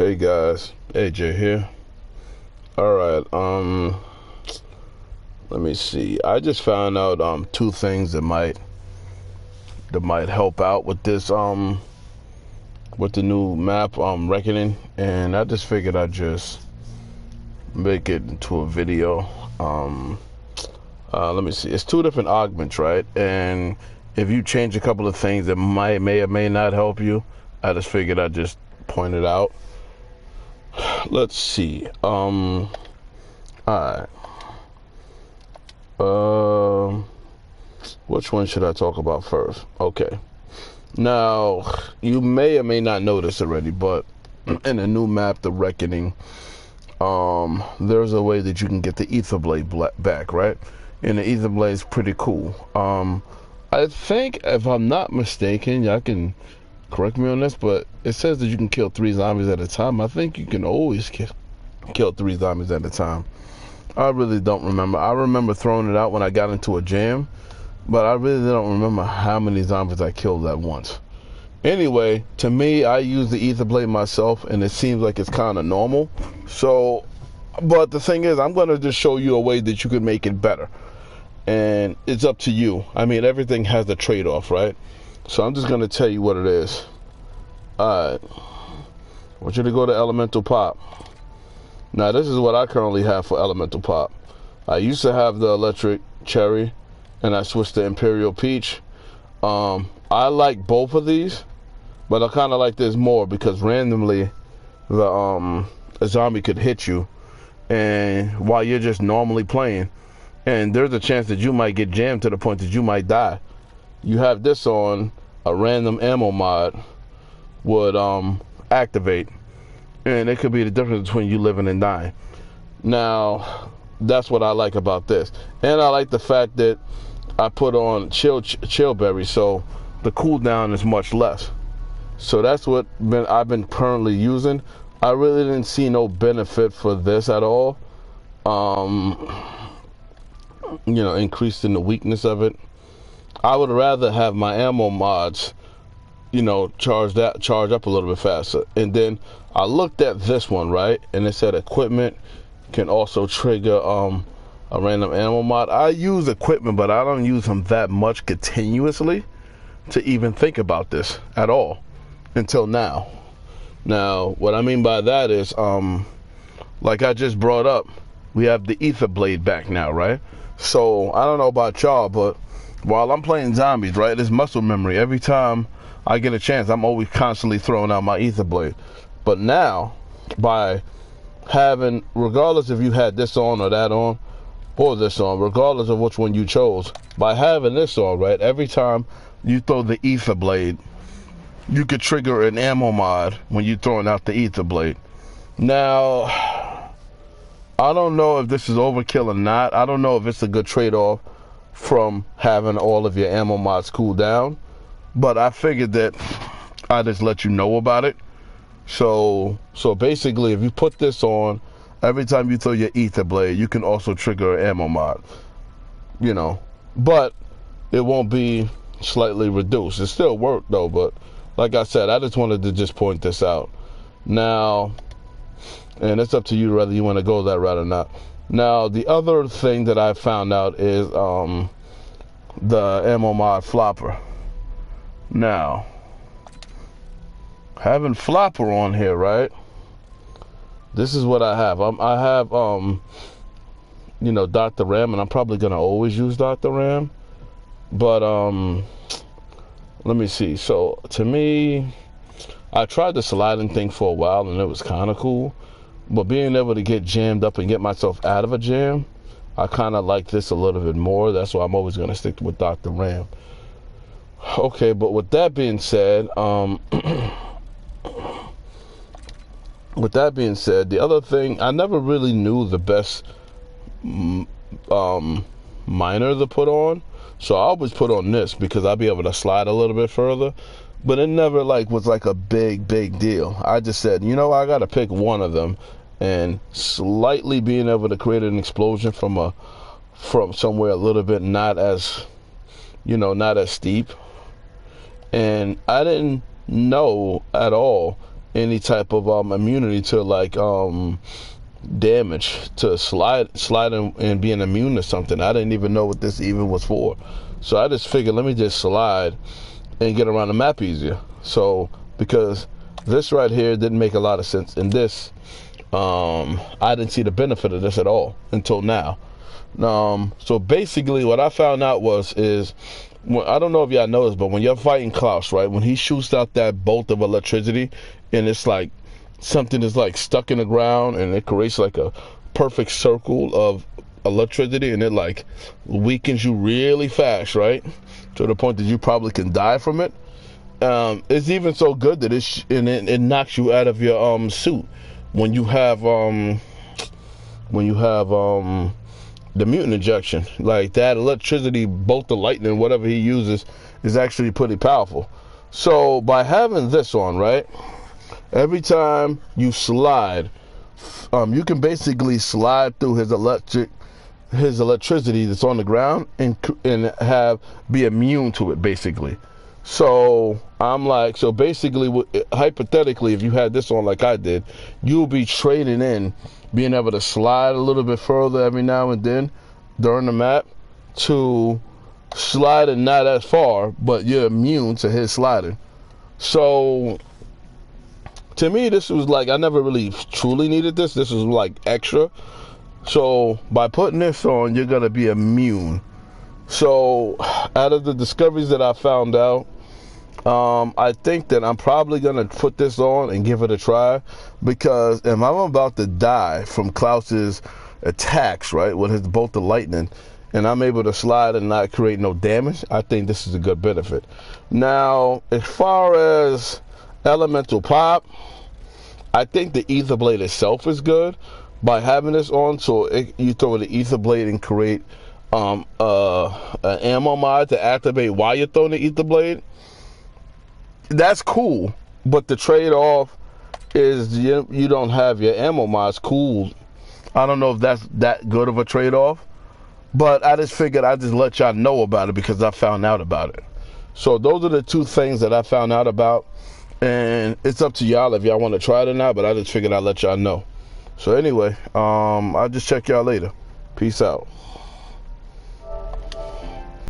Hey guys, AJ here. Alright, let me see. I just found out two things that might help out with this with the new map Reckoning, and I just figured I'd just make it into a video. Let me see. It's two different augments, right? And if you change a couple of things that may or may not help you, I just figured I'd just point it out. Let's see. Alright. Which one should I talk about first? Okay. Now, you may or may not know this already, but in the new map, The Reckoning, there's a way that you can get the Ether Blade back, right? And the Ether Blade is pretty cool. I think, if I'm not mistaken, y'all can correct me on this, but it says that you can kill 3 zombies at a time. I think you can always kill 3 zombies at a time. I really don't remember. I remember throwing it out when I got into a jam, but I really don't remember how many zombies I killed at once. Anyway, to me, I use the Ether Blade myself, and it seems like it's kind of normal. So, but the thing is, I'm going to just show you a way that you can make it better. And it's up to you. I mean, everything has a trade-off, right? So I'm just going to tell you what it is. Alright. I want you to go to Elemental Pop. Now, this is what I currently have for Elemental Pop. I used to have the Electric Cherry, and I switched to Imperial Peach. I like both of these, but I kind of like this more because randomly a zombie could hit you, and while you're just normally playing, and there's a chance that you might get jammed to the point that you might die. You have this on, a random ammo mod would activate, and it could be the difference between you living and dying. Now, that's what I like about this, and I like the fact that I put on chill berry, so the cooldown is much less. So that's what I've been currently using. I really didn't see no benefit for this at all. You know, increasing the weakness of it. I would rather have my ammo mods, you know, charge up a little bit faster. And then I looked at this one, right, and it said equipment can also trigger a random ammo mod. I use equipment, but I don't use them that much continuously to even think about this at all until now. Now, what I mean by that is, like I just brought up, we have the Ether Blade back now, right? So I don't know about y'all, but while I'm playing zombies, right, it's muscle memory. Every time I get a chance, I'm always constantly throwing out my Ether Blade. But now, by having, regardless if you had this on or that on, or this on, regardless of which one you chose, by having this on, right, every time you throw the Ether Blade, you could trigger an ammo mod when you're throwing out the Ether Blade. Now, I don't know if this is overkill or not. I don't know if it's a good trade-off from having all of your ammo mods cool down, but I figured that I just let you know about it. So basically, if you put this on, every time you throw your Ether Blade, you can also trigger an ammo mod, you know, but it won't be slightly reduced. It still work though, but like I said, I just wanted to just point this out. Now, and it's up to you whether you want to go that route or not. Now, the other thing that I found out is the ammo mod Flopper. Now, having Flopper on here, right? This is what I have. I have, you know, Dr. Ram, and I'm probably going to always use Dr. Ram. But, let me see. So, to me, I tried the sliding thing for a while, and it was kind of cool. But being able to get jammed up and get myself out of a jam, I kind of like this a little bit more. That's why I'm always going to stick with Dr. Ram. Okay, but with that being said, the other thing, I never really knew the best miner to put on. So I always put on this because I'll be able to slide a little bit further. But it never was like a big deal. I just said, you know, I got to pick one of them. And slightly being able to create an explosion from somewhere a little bit not as steep. And I didn't know at all any type of immunity to like damage, to sliding and being immune to something. I didn't even know what this even was for, so I just figured let me just slide and get around the map easier. So because this right here didn't make a lot of sense, and this I didn't see the benefit of this at all until now. So basically what I found out is I don't know if y'all noticed, but when you're fighting Klaus, right, when he shoots out that bolt of electricity and it's like something is like stuck in the ground and it creates like a perfect circle of electricity, and it like weakens you really fast, right, to the point that you probably can die from it. It's even so good that it knocks you out of your suit when you have the mutant injection. Like that electricity bolt of lightning, whatever he uses, is actually pretty powerful. So by having this on, right, every time you slide, you can basically slide through his electricity that's on the ground and be immune to it, basically. So I'm like, so basically, hypothetically, if you had this on like I did, you'll be trading in being able to slide a little bit further every now and then during the map to sliding not as far, but you're immune to his sliding. So to me, this was like, I never really truly needed this. This was like extra. So by putting this on, you're going to be immune. So out of the discoveries that I found out, I think that I'm probably going to put this on and give it a try, because if I'm about to die from Klaus's attacks, right, with his bolt of lightning, and I'm able to slide and not create no damage, I think this is a good benefit. Now, as far as elemental pop, I think the ether blade itself is good by having this on. So you throw the ether blade and create an ammo mod to activate while you're throwing the ether blade. That's cool, but the trade-off is you don't have your ammo mods cool. I don't know if that's that good of a trade-off, but I just figured I'd just let y'all know about it because I found out about it. So those are the two things that I found out about, and it's up to y'all if y'all want to try it or not, but I just figured I'd let y'all know. So anyway, I'll just check y'all later. Peace out.